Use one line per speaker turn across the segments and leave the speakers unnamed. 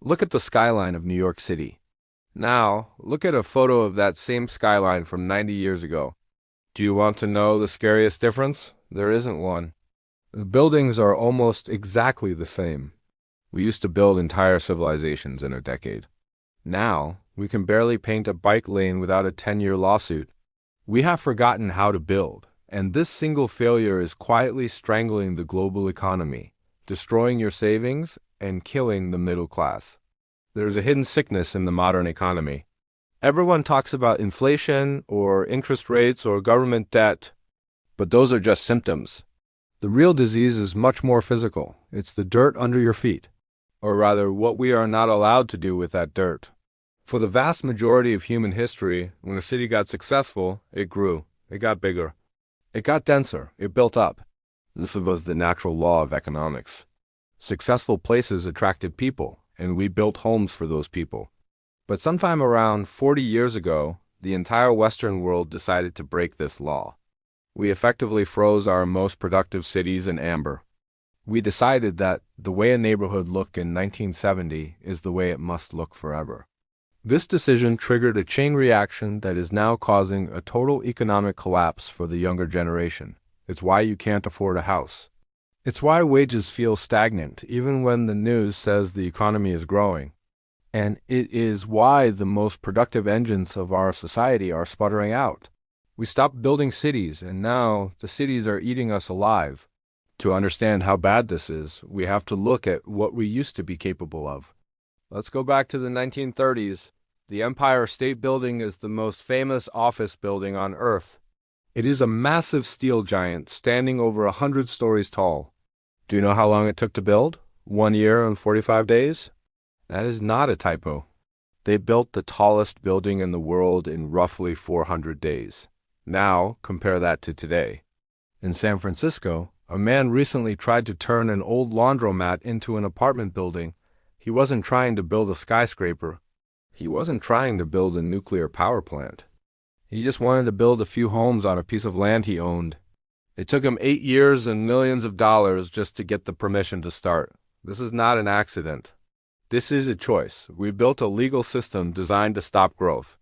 Look at the skyline of New York City. Now, look at a photo of that same skyline from 90 years ago. Do you want to know the scariest difference? There isn't one. The buildings are almost exactly the same. We used to build entire civilizations in a decade. Now, we can barely paint a bike lane without a 10-year lawsuit. We have forgotten how to build, and this single failure is quietly strangling the global economy, destroying your savings and killing the middle class. There's a hidden sickness in the modern economy. Everyone talks about inflation or interest rates or government debt, but those are just symptoms. The real disease is much more physical. It's the dirt under your feet, or rather, what we are not allowed to do with that dirt. For the vast majority of human history, when a city got successful, it grew. It got bigger. It got denser. It built up. This was the natural law of economics. Successful places attracted people, and we built homes for those people. But sometime around 40 years ago, the entire Western world decided to break this law. We effectively froze our most productive cities in amber. We decided that the way a neighborhood looked in 1970 is the way it must look forever. This decision triggered a chain reaction that is now causing a total economic collapse for the younger generation. It's why you can't afford a house. It's why wages feel stagnant, even when the news says the economy is growing. And it is why the most productive engines of our society are sputtering out. We stopped building cities, and now the cities are eating us alive. To understand how bad this is, we have to look at what we used to be capable of. Let's go back to the 1930s. The Empire State Building is the most famous office building on Earth. It is a massive steel giant standing over 100 stories tall. Do you know how long it took to build? 1 year and 45 days? That is not a typo. They built the tallest building in the world in roughly 400 days. Now, compare that to today. In San Francisco, a man recently tried to turn an old laundromat into an apartment building. He wasn't trying to build a skyscraper. He wasn't trying to build a nuclear power plant. He just wanted to build a few homes on a piece of land he owned. It took him 8 years and millions of dollars just to get the permission to start. This is not an accident. This is a choice. We built a legal system designed to stop growth.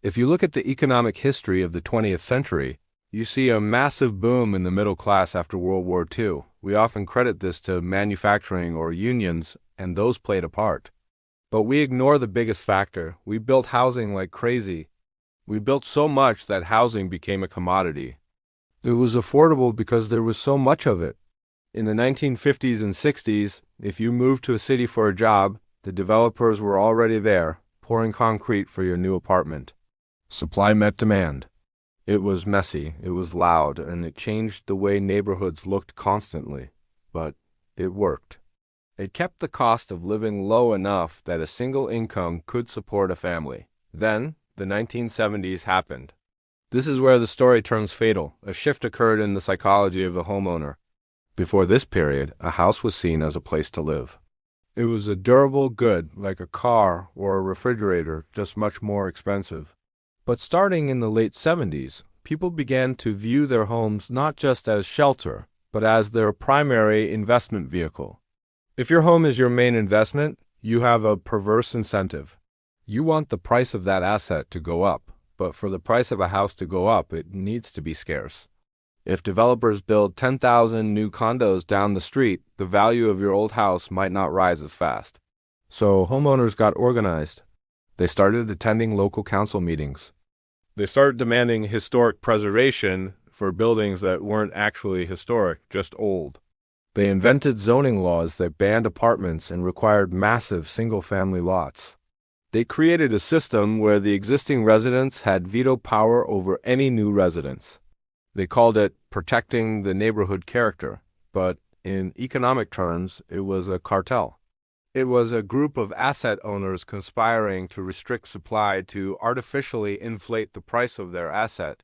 If you look at the economic history of the 20th century, you see a massive boom in the middle class after World War II. We often credit this to manufacturing or unions, and those played a part. But we ignore the biggest factor. We built housing like crazy. We built so much that housing became a commodity. It was affordable because there was so much of it. In the 1950s and 60s, if you moved to a city for a job, the developers were already there, pouring concrete for your new apartment. Supply met demand. It was messy, it was loud, and it changed the way neighborhoods looked constantly. But it worked. It kept the cost of living low enough that a single income could support a family. Then, the 1970s happened. This is where the story turns fatal. A shift occurred in the psychology of the homeowner. Before this period, a house was seen as a place to live. It was a durable good, like a car or a refrigerator, just much more expensive. But starting in the late 70s, people began to view their homes not just as shelter, but as their primary investment vehicle. If your home is your main investment, you have a perverse incentive. You want the price of that asset to go up, but for the price of a house to go up, it needs to be scarce. If developers build 10,000 new condos down the street, the value of your old house might not rise as fast. So homeowners got organized. They started attending local council meetings. They started demanding historic preservation for buildings that weren't actually historic, just old. They invented zoning laws that banned apartments and required massive single-family lots. They created a system where the existing residents had veto power over any new residents. They called it protecting the neighborhood character, but in economic terms, it was a cartel. It was a group of asset owners conspiring to restrict supply to artificially inflate the price of their asset,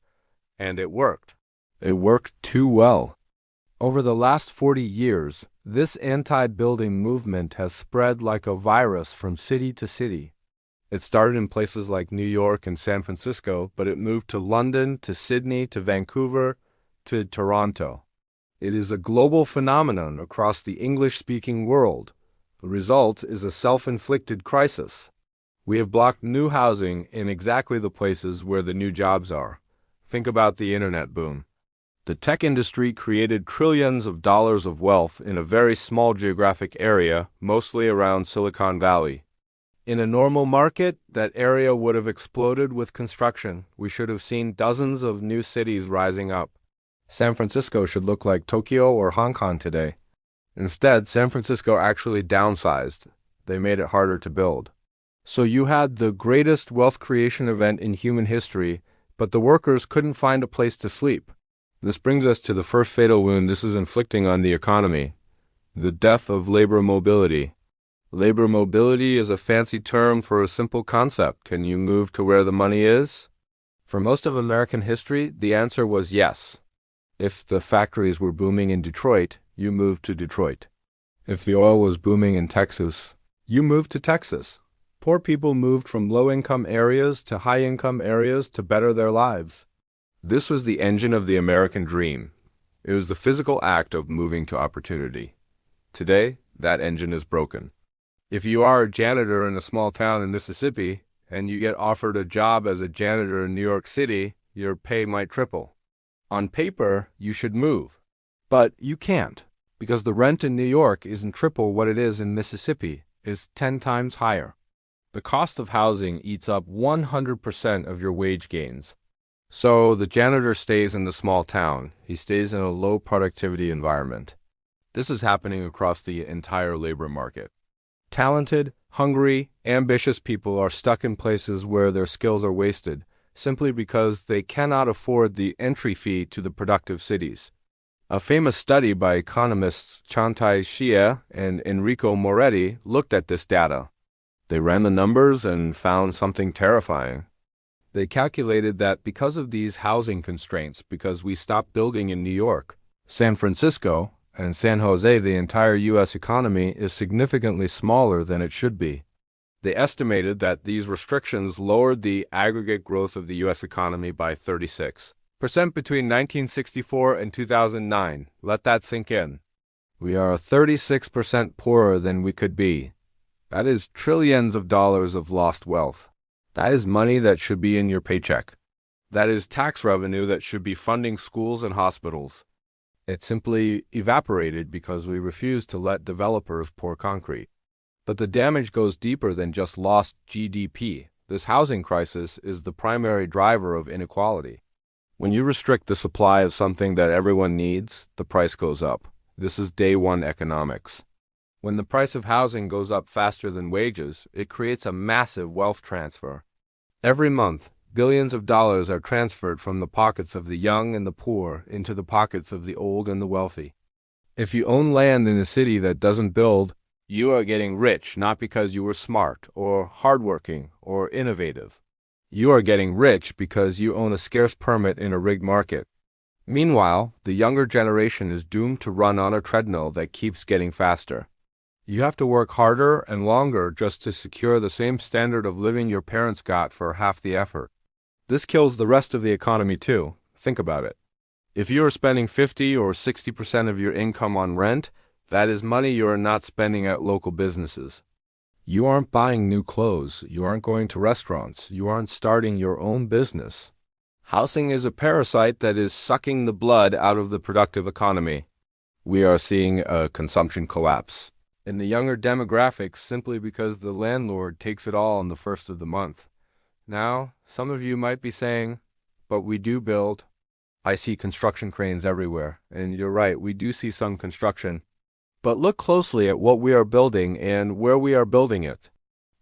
and it worked. It worked too well. Over the last 40 years, this anti-building movement has spread like a virus from city to city. It started in places like New York and San Francisco, but it moved to London, to Sydney, to Vancouver, to Toronto. It is a global phenomenon across the English-speaking world. The result is a self-inflicted crisis. We have blocked new housing in exactly the places where the new jobs are. Think about the internet boom. The tech industry created trillions of dollars of wealth in a very small geographic area, mostly around Silicon Valley. In a normal market, that area would have exploded with construction. We should have seen dozens of new cities rising up. San Francisco should look like Tokyo or Hong Kong today. Instead, San Francisco actually downsized. They made it harder to build. So you had the greatest wealth creation event in human history, but the workers couldn't find a place to sleep. This brings us to the first fatal wound this is inflicting on the economy: the death of labor mobility. Labor mobility is a fancy term for a simple concept. Can you move to where the money is? For most of American history, the answer was yes. If the factories were booming in Detroit, you moved to Detroit. If the oil was booming in Texas, you moved to Texas. Poor people moved from low-income areas to high-income areas to better their lives. This was the engine of the American dream. It was the physical act of moving to opportunity. Today, that engine is broken. If you are a janitor in a small town in Mississippi, and you get offered a job as a janitor in New York City, your pay might triple. On paper, you should move. But you can't, because the rent in New York isn't triple what it is in Mississippi. It's 10 times higher. The cost of housing eats up 100% of your wage gains. So the janitor stays in the small town. He stays in a low productivity environment. This is happening across the entire labor market. Talented, hungry, ambitious people are stuck in places where their skills are wasted, simply because they cannot afford the entry fee to the productive cities. A famous study by economists Chantai Shia and Enrico Moretti looked at this data. They ran the numbers and found something terrifying. They calculated that because of these housing constraints, because we stopped building in New York, San Francisco, and San Jose, the entire U.S. economy is significantly smaller than it should be. They estimated that these restrictions lowered the aggregate growth of the U.S. economy by 36% between 1964 and 2009. Let that sink in. We are 36% poorer than we could be. That is trillions of dollars of lost wealth. That is money that should be in your paycheck. That is tax revenue that should be funding schools and hospitals. It simply evaporated because we refused to let developers pour concrete. But the damage goes deeper than just lost GDP. This housing crisis is the primary driver of inequality. When you restrict the supply of something that everyone needs, the price goes up. This is day one economics. When the price of housing goes up faster than wages, it creates a massive wealth transfer. Every month, billions of dollars are transferred from the pockets of the young and the poor into the pockets of the old and the wealthy. If you own land in a city that doesn't build, you are getting rich not because you were smart or hardworking or innovative. You are getting rich because you own a scarce permit in a rigged market. Meanwhile, the younger generation is doomed to run on a treadmill that keeps getting faster. You have to work harder and longer just to secure the same standard of living your parents got for half the effort. This kills the rest of the economy too. Think about it. If you are spending 50 or 60% of your income on rent, that is money you are not spending at local businesses. You aren't buying new clothes. You aren't going to restaurants. You aren't starting your own business. Housing is a parasite that is sucking the blood out of the productive economy. We are seeing a consumption collapse in the younger demographics simply because the landlord takes it all on the first of the month. Now, some of you might be saying, but we do build. I see construction cranes everywhere, and you're right, we do see some construction. But look closely at what we are building and where we are building it.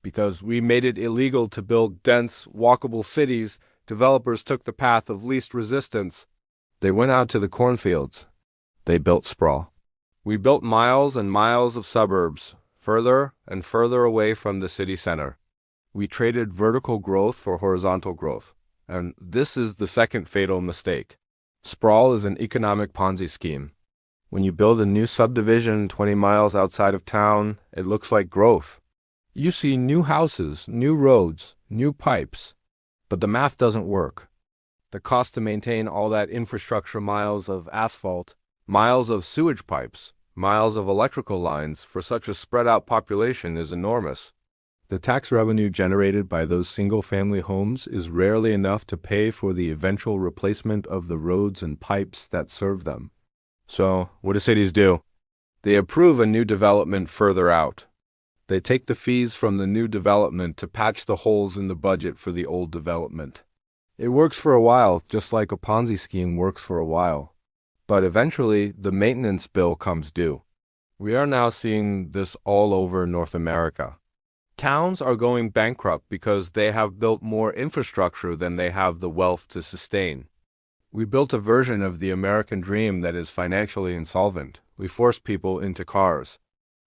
Because we made it illegal to build dense, walkable cities, developers took the path of least resistance. They went out to the cornfields. They built sprawl. We built miles and miles of suburbs, further and further away from the city center. We traded vertical growth for horizontal growth. And this is the second fatal mistake. Sprawl is an economic Ponzi scheme. When you build a new subdivision 20 miles outside of town, it looks like growth. You see new houses, new roads, new pipes. But the math doesn't work. The cost to maintain all that infrastructure, miles of asphalt, miles of sewage pipes, Miles of electrical lines for such a spread-out population is enormous. The tax revenue generated by those single-family homes is rarely enough to pay for the eventual replacement of the roads and pipes that serve them. So, what do cities do? They approve a new development further out. They take the fees from the new development to patch the holes in the budget for the old development. It works for a while, just like a Ponzi scheme works for a while. But eventually, the maintenance bill comes due. We are now seeing this all over North America. Towns are going bankrupt because they have built more infrastructure than they have the wealth to sustain. We built a version of the American dream that is financially insolvent. We forced people into cars.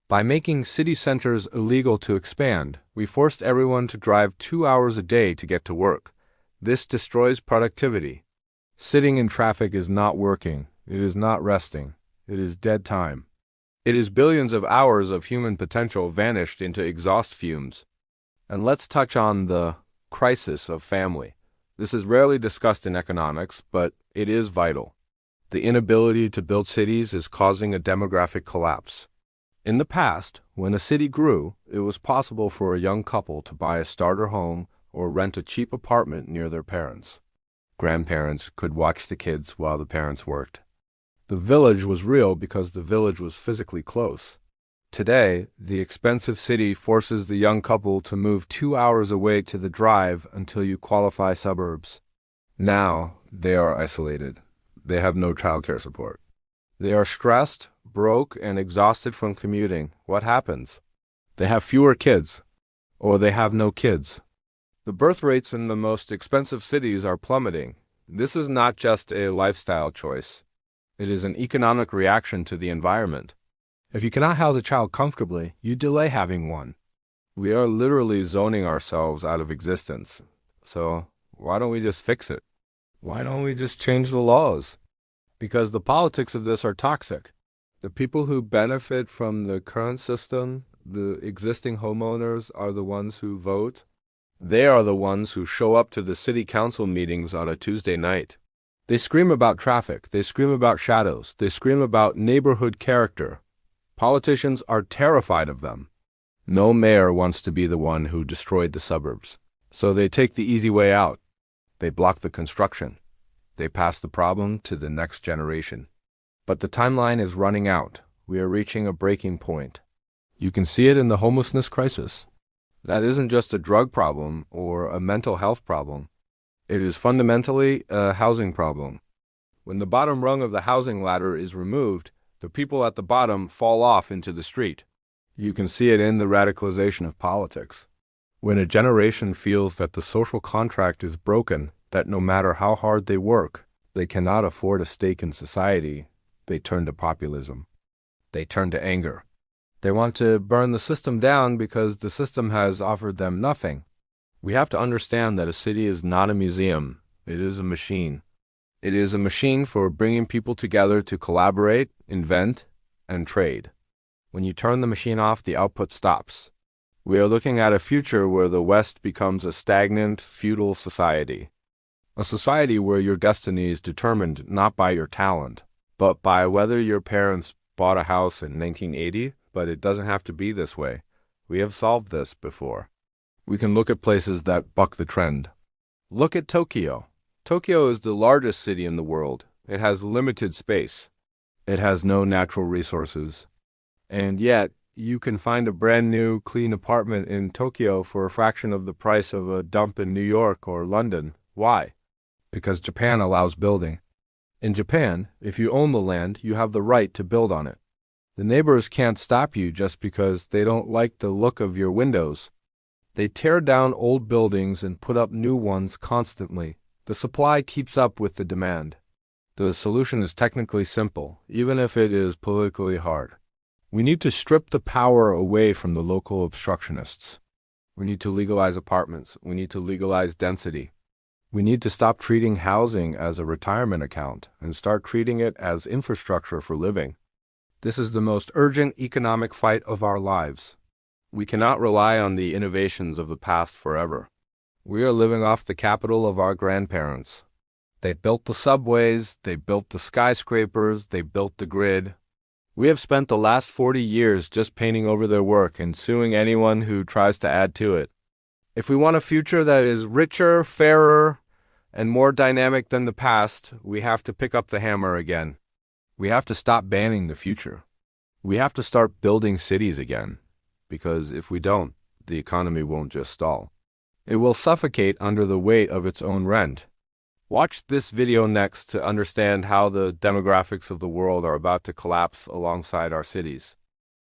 By making city centers illegal to expand, we forced everyone to drive 2 hours a day to get to work. This destroys productivity. Sitting in traffic is not working. It is not resting. It is dead time. It is billions of hours of human potential vanished into exhaust fumes. And let's touch on the crisis of family. This is rarely discussed in economics, but it is vital. The inability to build cities is causing a demographic collapse. In the past, when a city grew, it was possible for a young couple to buy a starter home or rent a cheap apartment near their parents. Grandparents could watch the kids while the parents worked. The village was real because the village was physically close. Today, the expensive city forces the young couple to move 2 hours away to the drive until you qualify suburbs. Now, they are isolated. They have no childcare support. They are stressed, broke, and exhausted from commuting. What happens? They have fewer kids, or they have no kids. The birth rates in the most expensive cities are plummeting. This is not just a lifestyle choice. It is an economic reaction to the environment. If you cannot house a child comfortably, you delay having one. We are literally zoning ourselves out of existence. So why don't we just fix it? Why don't we just change the laws? Because the politics of this are toxic. The people who benefit from the current system, the existing homeowners, are the ones who vote. They are the ones who show up to the city council meetings on a Tuesday night. They scream about traffic. They scream about shadows. They scream about neighborhood character. Politicians are terrified of them. No mayor wants to be the one who destroyed the suburbs. So they take the easy way out. They block the construction. They pass the problem to the next generation. But the timeline is running out. We are reaching a breaking point. You can see it in the homelessness crisis. That isn't just a drug problem or a mental health problem. It is fundamentally a housing problem. When the bottom rung of the housing ladder is removed, the people at the bottom fall off into the street. You can see it in the radicalization of politics. When a generation feels that the social contract is broken, that no matter how hard they work, they cannot afford a stake in society, they turn to populism. They turn to anger. They want to burn the system down because the system has offered them nothing. We have to understand that a city is not a museum. It is a machine. It is a machine for bringing people together to collaborate, invent, and trade. When you turn the machine off, the output stops. We are looking at a future where the West becomes a stagnant, feudal society. A society where your destiny is determined not by your talent, but by whether your parents bought a house in 1980, but it doesn't have to be this way. We have solved this before. We can look at places that buck the trend. Look at Tokyo. Tokyo is the largest city in the world. It has limited space. It has no natural resources. And yet, you can find a brand new, clean apartment in Tokyo for a fraction of the price of a dump in New York or London. Why? Because Japan allows building. In Japan, if you own the land, you have the right to build on it. The neighbors can't stop you just because they don't like the look of your windows. They tear down old buildings and put up new ones constantly. The supply keeps up with the demand. The solution is technically simple, even if it is politically hard. We need to strip the power away from the local obstructionists. We need to legalize apartments. We need to legalize density. We need to stop treating housing as a retirement account and start treating it as infrastructure for living. This is the most urgent economic fight of our lives. We cannot rely on the innovations of the past forever. We are living off the capital of our grandparents. They built the subways, they built the skyscrapers, they built the grid. We have spent the last 40 years just painting over their work and suing anyone who tries to add to it. If we want a future that is richer, fairer, and more dynamic than the past, we have to pick up the hammer again. We have to stop banning the future. We have to start building cities again, because if we don't, the economy won't just stall. It will suffocate under the weight of its own rent. Watch this video next to understand how the demographics of the world are about to collapse alongside our cities.